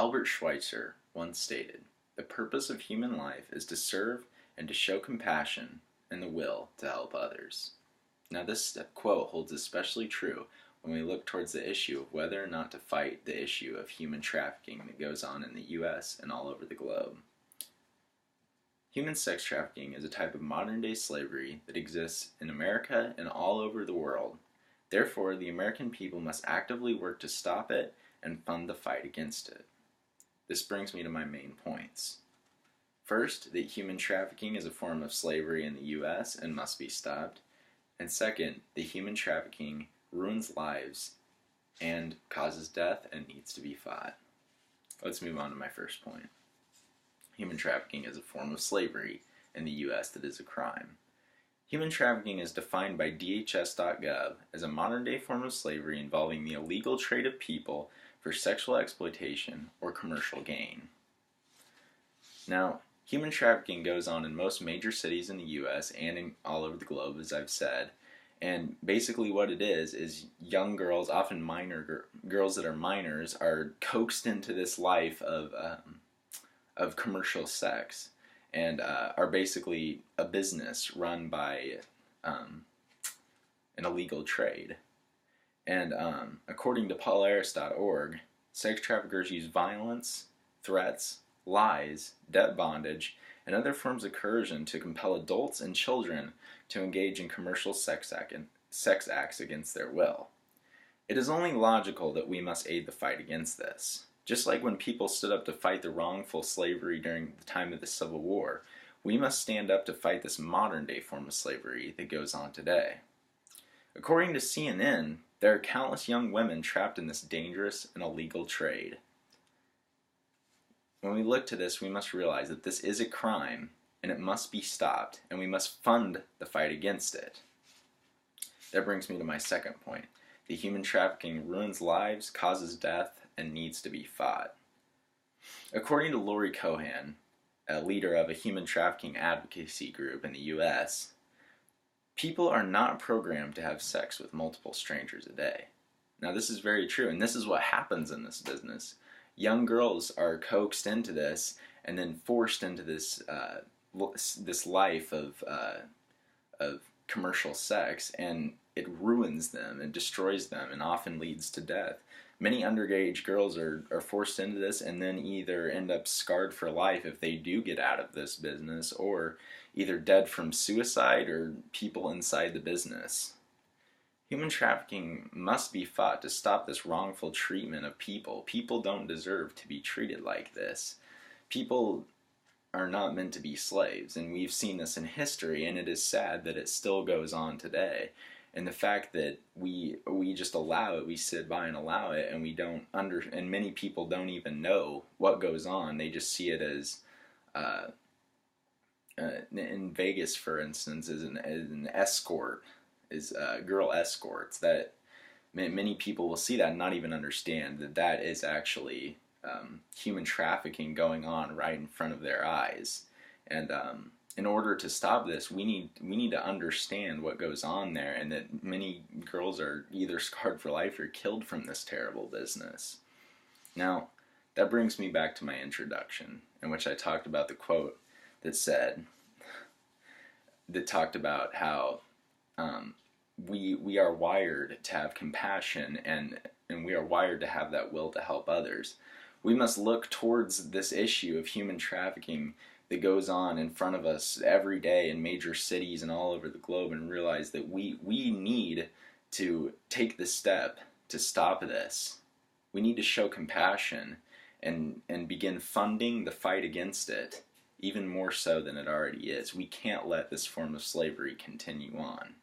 Albert Schweitzer once stated, "The purpose of human life is to serve and to show compassion and the will to help others." Now this quote holds especially true when we look towards the issue of whether or not to fight the issue of human trafficking that goes on in the U.S. and all over the globe. Human sex trafficking is a type of modern-day slavery that exists in America and all over the world. Therefore, the American people must actively work to stop it and fund the fight against it. This brings me to my main points. First, that human trafficking is a form of slavery in the U.S. and must be stopped. And second, that human trafficking ruins lives and causes death and needs to be fought. Let's move on to my first point. Human trafficking is a form of slavery in the U.S. that is a crime. Human trafficking is defined by DHS.gov as a modern-day form of slavery involving the illegal trade of people for sexual exploitation or commercial gain. Now, human trafficking goes on in most major cities in the U.S. and all over the globe, as I've said. And basically what it is young girls, often girls that are minors, are coaxed into this life of commercial sex, and are basically a business run by an illegal trade. And according to Polaris.org, sex traffickers use violence, threats, lies, debt bondage, and other forms of coercion to compel adults and children to engage in commercial sex acts against their will. It is only logical that we must aid the fight against this. Just like when people stood up to fight the wrongful slavery during the time of the Civil War, we must stand up to fight this modern-day form of slavery that goes on today. According to CNN, there are countless young women trapped in this dangerous and illegal trade. When we look to this, we must realize that this is a crime, and it must be stopped, and we must fund the fight against it. That brings me to my second point. The human trafficking ruins lives, causes death, and needs to be fought. According to Lori Cohan, a leader of a human trafficking advocacy group in the U.S., people are not programmed to have sex with multiple strangers a day. Now this is very true, and this is what happens in this business. Young girls are coaxed into this and then forced into this this life of commercial sex, and it ruins them and destroys them and often leads to death. Many underage girls are forced into this and then either end up scarred for life if they do get out of this business, or either dead from suicide or people inside the business. Human trafficking must be fought to stop this wrongful treatment of people. People don't deserve to be treated like this. People are not meant to be slaves, and we've seen this in history, and it is sad that it still goes on today. And the fact that we just allow it, we sit by and allow it, and we don't and many people don't even know what goes on. They just see it as, in Vegas, for instance, as an escort, is girl escorts. That many people will see that and not even understand that that is actually human trafficking going on right in front of their eyes. And in order to stop this, we need to understand what goes on there, and that many girls are either scarred for life or killed from this terrible business. Now, that brings me back to my introduction, in which I talked about the quote that talked about how we are wired to have compassion, and we are wired to have that will to help others. We must look towards this issue of human trafficking that goes on in front of us every day in major cities and all over the globe, and realize that we need to take the step to stop this. We need to show compassion and begin funding the fight against it, even more so than it already is. We can't let this form of slavery continue on.